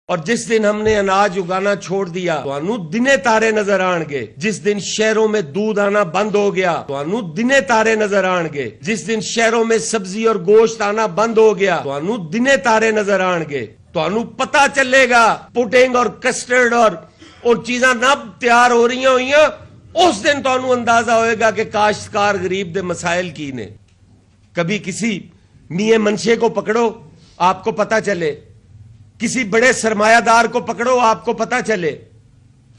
اور جس دن ہم نے اناج اگانا چھوڑ دیا تو دنے تارے نظر آن گے. جس دن شہروں میں دودھ آنا بند ہو گیا تو دنے تارے نظر آن گے. جس دن شہروں میں سبزی اور گوشت آنا بند ہو گیا تو دنے تارے نظر آن گے. تو پتا چلے گا پوٹنگ اور کسٹرڈ اور چیزاں نہ تیار ہو رہی ہوئی ہیں. اس دن تو اندازہ ہوئے گا کہ کاشتکار غریب دے مسائل کی نے. کبھی کسی میاں منشے کو پکڑو آپ کو پتا چلے, کسی بڑے سرمایہ دار کو پکڑو آپ کو پتا چلے.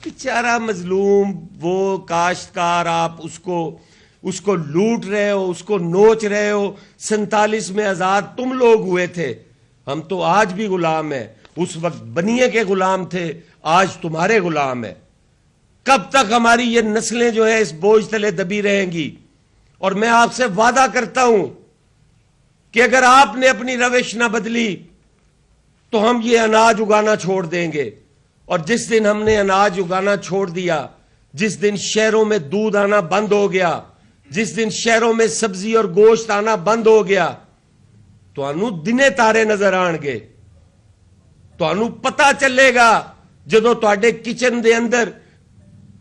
بیچارہ مظلوم وہ کاشتکار, آپ اس کو لوٹ رہے ہو, اس کو نوچ رہے ہو. 47 میں آزاد تم لوگ ہوئے تھے, ہم تو آج بھی غلام ہیں. اس وقت بنیے کے غلام تھے, آج تمہارے غلام ہیں. کب تک ہماری یہ نسلیں جو ہیں اس بوجھ تلے دبی رہیں گی؟ اور میں آپ سے وعدہ کرتا ہوں کہ اگر آپ نے اپنی روش نہ بدلی تو ہم یہ اناج اگانا چھوڑ دیں گے. اور جس دن ہم نے اناج اگانا چھوڑ دیا, جس دن شہروں میں دودھ آنا بند ہو گیا, جس دن شہروں میں سبزی اور گوشت آنا بند ہو گیا تو دنے تارے نظر آن گے. تو پتا چلے گا جدو تواڈے کچن دے اندر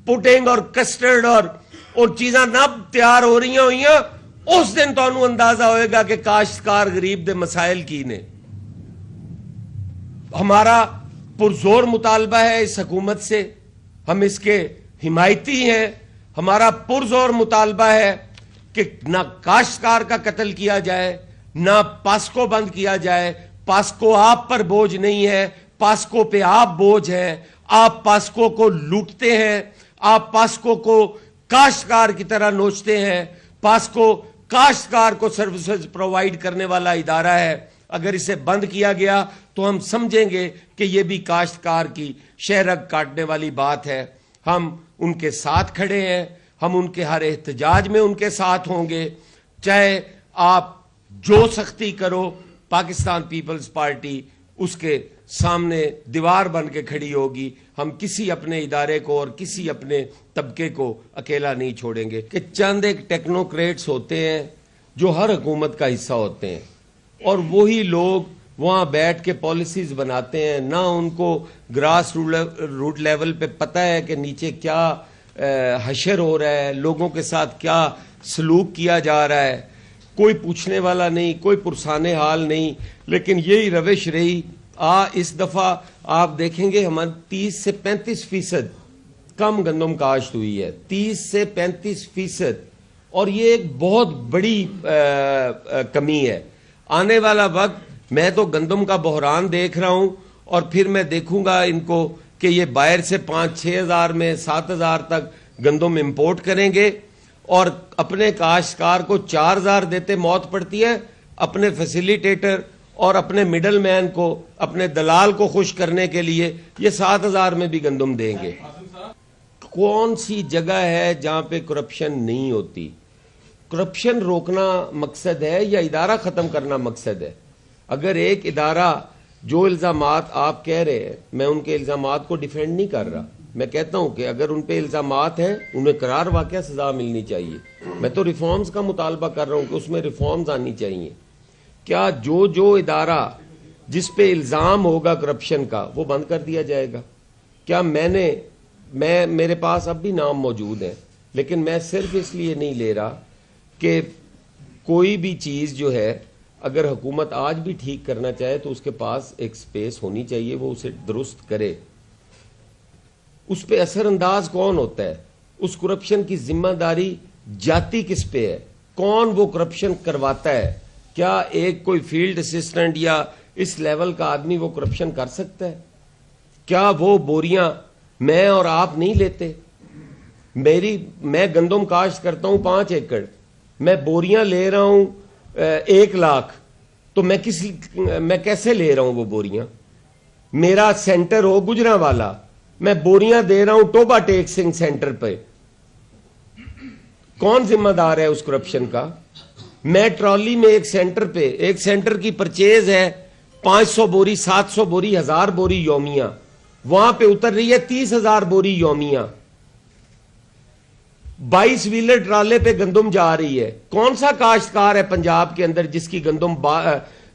پوٹنگ اور کسٹرڈ اور چیزاں نہ تیار ہو رہی ہوئی ہیں. اس دن تو اندازہ ہوئے گا کہ کاشتکار غریب دے مسائل کی نے. ہمارا پرزور مطالبہ ہے اس حکومت سے, ہم اس کے حمایتی ہیں. ہمارا پرزور مطالبہ ہے کہ نہ کاشتکار کا قتل کیا جائے, نہ پاسکو بند کیا جائے. پاسکو آپ پر بوجھ نہیں ہے, پاسکو پہ آپ بوجھ ہیں. آپ پاسکو کو لوٹتے ہیں, آپ پاسکو کو کاشتکار کی طرح نوچتے ہیں. پاسکو کاشتکار کو سروسز پرووائیڈ کرنے والا ادارہ ہے. اگر اسے بند کیا گیا تو ہم سمجھیں گے کہ یہ بھی کاشتکار کی شہرگ کاٹنے والی بات ہے. ہم ان کے ساتھ کھڑے ہیں, ہم ان کے ہر احتجاج میں ان کے ساتھ ہوں گے. چاہے آپ جو سختی کرو, پاکستان پیپلز پارٹی اس کے سامنے دیوار بن کے کھڑی ہوگی. ہم کسی اپنے ادارے کو اور کسی اپنے طبقے کو اکیلا نہیں چھوڑیں گے. کہ چند ایک ٹیکنوکریٹس ہوتے ہیں جو ہر حکومت کا حصہ ہوتے ہیں, اور وہی لوگ وہاں بیٹھ کے پالیسیز بناتے ہیں. نہ ان کو گراس روٹ لیول پہ پتہ ہے کہ نیچے کیا حشر ہو رہا ہے, لوگوں کے ساتھ کیا سلوک کیا جا رہا ہے. کوئی پوچھنے والا نہیں, کوئی پرسان حال نہیں. لیکن یہی روش رہی. اس دفعہ آپ دیکھیں گے ہمارے 30 سے 35% کم گندم کاشت ہوئی ہے, 30 سے 35%, اور یہ ایک بہت بڑی کمی ہے. آنے والا وقت میں تو گندم کا بحران دیکھ رہا ہوں, اور پھر میں دیکھوں گا ان کو کہ یہ باہر سے 5-6 ہزار میں 7 ہزار تک گندم امپورٹ کریں گے, اور اپنے کاشتکار کو 4 ہزار دیتے موت پڑتی ہے. اپنے فیسیلیٹیٹر اور اپنے مڈل مین کو, اپنے دلال کو خوش کرنے کے لیے یہ 7 ہزار میں بھی گندم دیں گے. کون سی جگہ ہے جہاں پہ کرپشن نہیں ہوتی؟ کرپشن روکنا مقصد ہے یا ادارہ ختم کرنا مقصد ہے؟ اگر ایک ادارہ جو الزامات آپ کہہ رہے ہیں, میں ان کے الزامات کو ڈیفینڈ نہیں کر رہا, میں کہتا ہوں کہ اگر ان پہ الزامات ہیں انہیں قرار واقعہ سزا ملنی چاہیے. میں تو ریفارمز کا مطالبہ کر رہا ہوں کہ اس میں ریفارمز آنی چاہیے. کیا جو ادارہ جس پہ الزام ہوگا کرپشن کا وہ بند کر دیا جائے گا؟ کیا میرے پاس اب بھی نام موجود ہیں, لیکن میں صرف اس لیے نہیں لے رہا کہ کوئی بھی چیز جو ہے اگر حکومت آج بھی ٹھیک کرنا چاہے تو اس کے پاس ایک سپیس ہونی چاہیے, وہ اسے درست کرے. اس پہ اثر انداز کون ہوتا ہے؟ اس کرپشن کی ذمہ داری جاتی کس پہ ہے؟ کون وہ کرپشن کرواتا ہے؟ کیا ایک کوئی فیلڈ اسسٹنٹ یا اس لیول کا آدمی وہ کرپشن کر سکتا ہے؟ کیا وہ بوریاں میں اور آپ نہیں لیتے؟ میں گندم کاشت کرتا ہوں 5 ایکڑ, میں بوریاں لے رہا ہوں 1 لاکھ, تو میں کیسے لے رہا ہوں وہ بوریاں؟ میرا سینٹر ہو گجرانوالا, میں بوریاں دے رہا ہوں ٹوبا ٹیکسنگ سینٹر پہ, کون ذمہ دار ہے اس کرپشن کا؟ میں ٹرالی میں ایک سینٹر کی پرچیز ہے 500 بوری 700 بوری 1000 بوری یومیہ, وہاں پہ اتر رہی ہے 30,000 بوری یومیہ. 22 ویلر ٹرالے پہ گندم جا رہی ہے. کون سا کاشتکار ہے پنجاب کے اندر جس کی گندم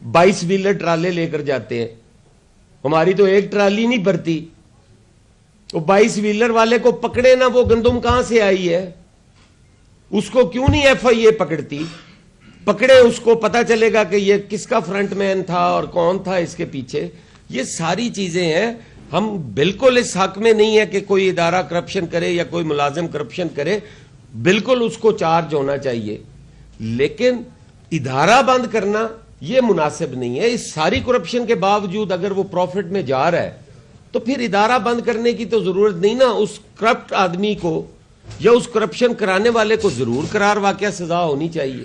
22 ویلر ٹرالے لے کر جاتے ہیں؟ ہماری تو ایک ٹرالی نہیں بھرتی. وہ 22 ویلر والے کو پکڑے نا, وہ گندم کہاں سے آئی ہے, اس کو کیوں نہیں ایف آئی اے پکڑتی؟ پکڑے اس کو, پتا چلے گا کہ یہ کس کا فرنٹ مین تھا اور کون تھا اس کے پیچھے. یہ ساری چیزیں ہیں. ہم بالکل اس حق میں نہیں ہے کہ کوئی ادارہ کرپشن کرے یا کوئی ملازم کرپشن کرے, بالکل اس کو چارج ہونا چاہیے, لیکن ادارہ بند کرنا یہ مناسب نہیں ہے. اس ساری کرپشن کے باوجود اگر وہ پروفٹ میں جا رہا ہے تو پھر ادارہ بند کرنے کی تو ضرورت نہیں نا. اس کرپٹ آدمی کو یا اس کرپشن کرانے والے کو ضرور قرار واقعہ سزا ہونی چاہیے.